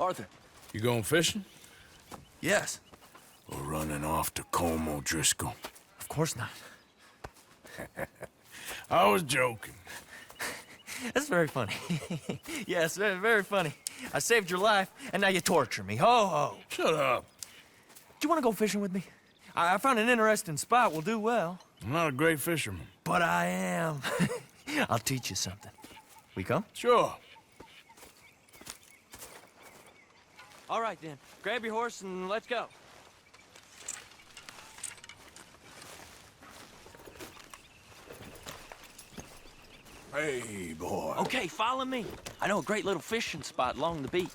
Arthur. You going fishing? Yes. Or running off to Colm O'Driscoll? Of course not. I was joking. That's very funny. Yes, very, very funny. I saved your life, and now you torture me. Ho, ho. Shut up. Do you want to go fishing with me? I found an interesting spot. We'll do well. I'm not a great fisherman. But I am. I'll teach you something. We come? Sure. All right, then. Grab your horse and let's go. Hey, boy. Okay, follow me. I know a great little fishing spot along the beach.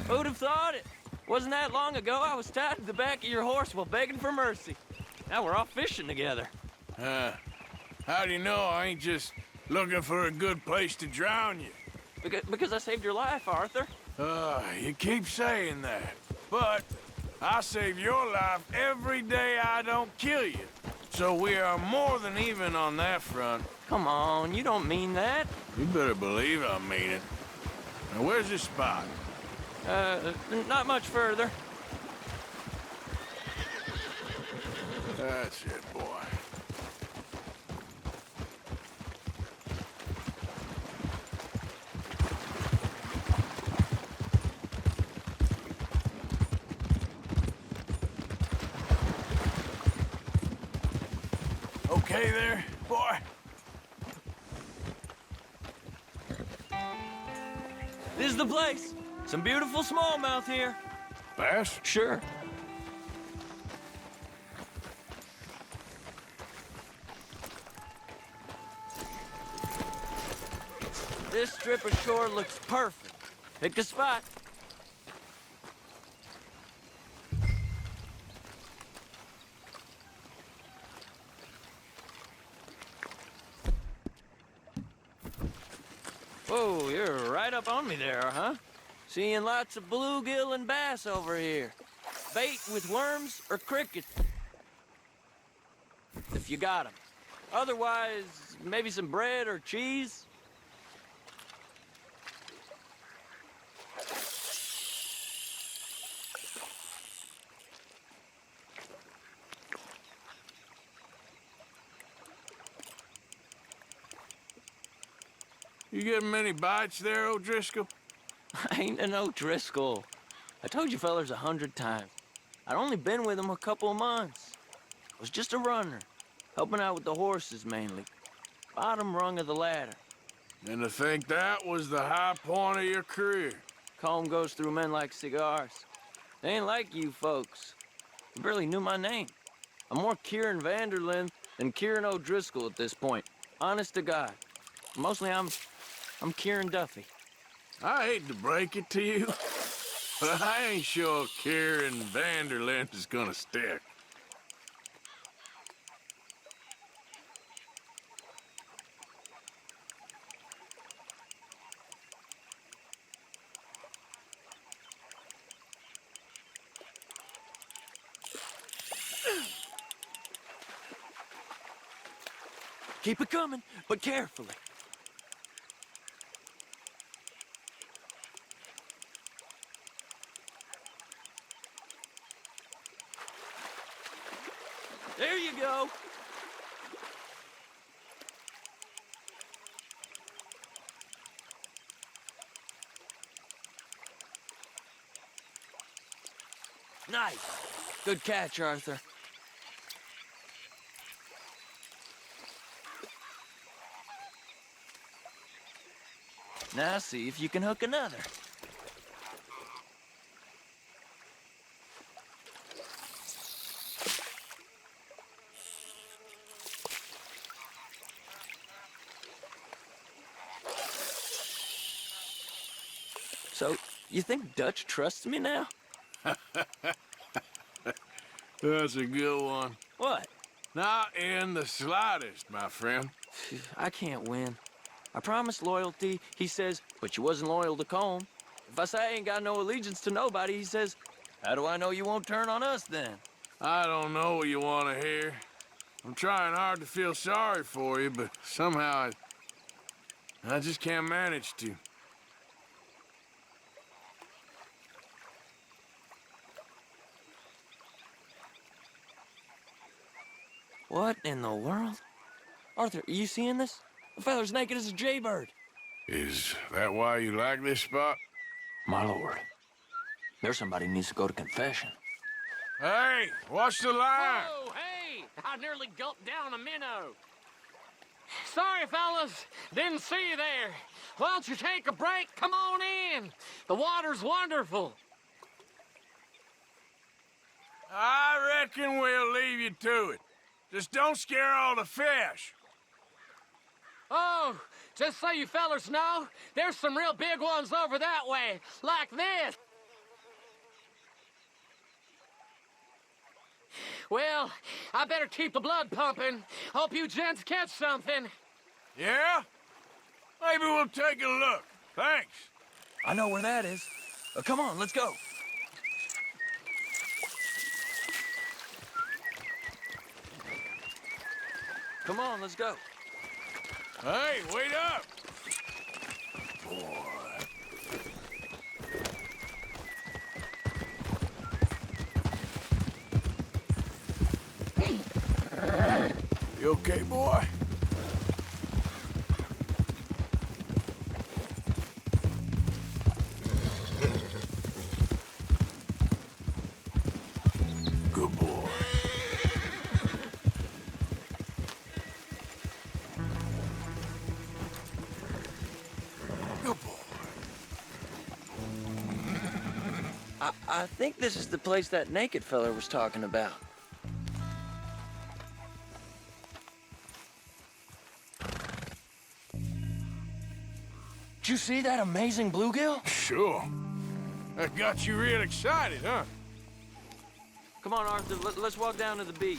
Who'd have thought it? Wasn't that long ago I was tied to the back of your horse while begging for mercy. Now we're off fishing together. How do you know I ain't just looking for a good place to drown you? Because I saved your life, Arthur. You keep saying that. But I save your life every day I don't kill you. So we are more than even on that front. Come on, you don't mean that. You better believe I mean it. Now, where's this spot? Not much further. That's it, boy. Okay there, boy? This is the place. Some beautiful smallmouth here. Bass? Sure. This strip of shore looks perfect. Pick a spot. Whoa, you're right up on me there, huh? Seeing lots of bluegill and bass over here. Bait with worms or crickets. If you got 'em. Otherwise, maybe some bread or cheese. You getting many bites there, O'Driscoll? I ain't an O'Driscoll. I told you fellers 100 times. I'd only been with him a couple of months. I was just a runner, helping out with the horses mainly. Bottom rung of the ladder. And to think that was the high point of your career. Colm goes through men like cigars. They ain't like you folks. You barely knew my name. I'm more Kieran Vanderlyn than Kieran O'Driscoll at this point. Honest to God. Mostly I'm Kieran Duffy. I hate to break it to you, but I ain't sure Kieran Vanderlyn is gonna stick. Keep it coming, but carefully. There you go. Nice. Good catch, Arthur. Now see if you can hook another. So, you think Dutch trusts me now? That's a good one. What? Not in the slightest, my friend. I can't win. I promised loyalty, he says, but you wasn't loyal to Colm. If I say I ain't got no allegiance to nobody, he says, how do I know you won't turn on us then? I don't know what you want to hear, I'm trying hard to feel sorry for you, but somehow I just can't manage to. What in the world? Arthur, are you seeing this? The fella's naked as a jaybird. Is that why you like this spot? My lord. There's somebody who needs to go to confession. Hey, watch the line! Whoa, hey! I nearly gulped down a minnow. Sorry, fellas. Didn't see you there. Why don't you take a break? Come on in. The water's wonderful. I reckon we'll leave you to it. Just don't scare all the fish. Oh, just so you fellas know, there's some real big ones over that way, like this. Well, I better keep the blood pumping. Hope you gents catch something. Yeah? Maybe we'll take a look. Thanks. I know where that is. Come on, let's go. Come on, let's go. Hey, wait up! Boy. You okay, boy? Good boy. Good boy. I think this is the place that naked fella was talking about. Did you see that amazing bluegill? Sure. That got you real excited, huh? Come on, Arthur, let's walk down to the beach.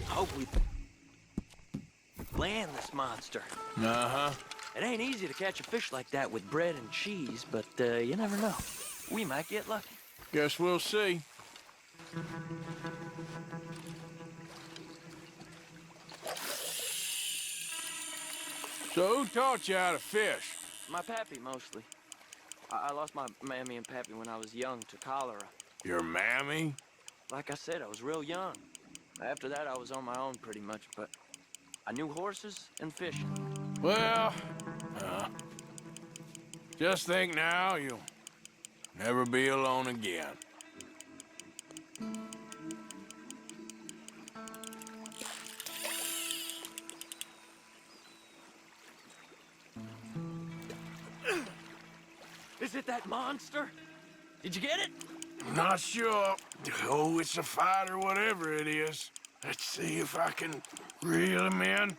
I hope we land this monster. Uh-huh. It ain't easy to catch a fish like that with bread and cheese, but you never know. We might get lucky. Guess we'll see. So who taught you how to fish? My pappy, mostly. I lost my mammy and pappy when I was young to cholera. Your mammy? Like I said, I was real young. After that, I was on my own pretty much, but I knew horses and fishing. Well, just think now you'll never be alone again. Is it that monster? Did you get it? Not sure. Oh, it's a fight or whatever it is. Let's see if I can reel him in.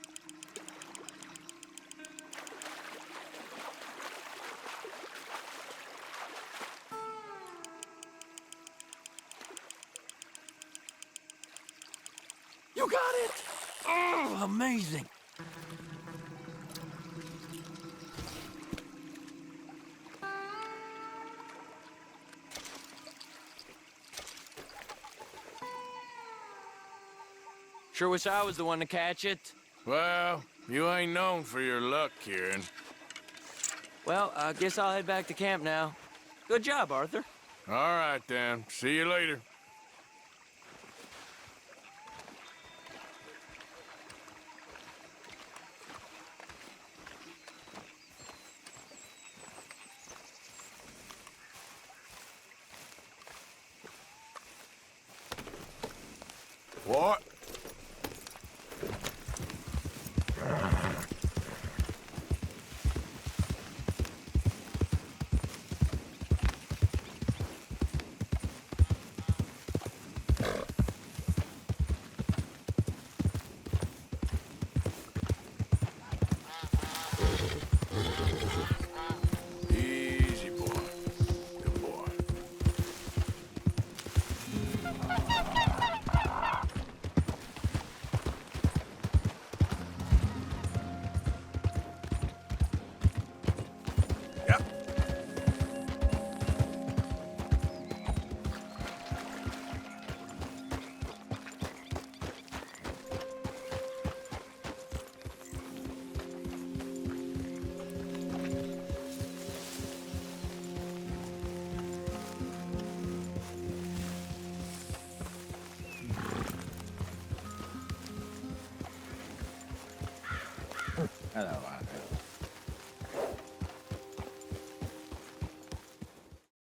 You got it! Oh, amazing. Sure wish I was the one to catch it. Well, you ain't known for your luck, Kieran. Well, I guess I'll head back to camp now. Good job, Arthur. All right, then. See you later. What? Easy, boy. Good boy. อะไรวะ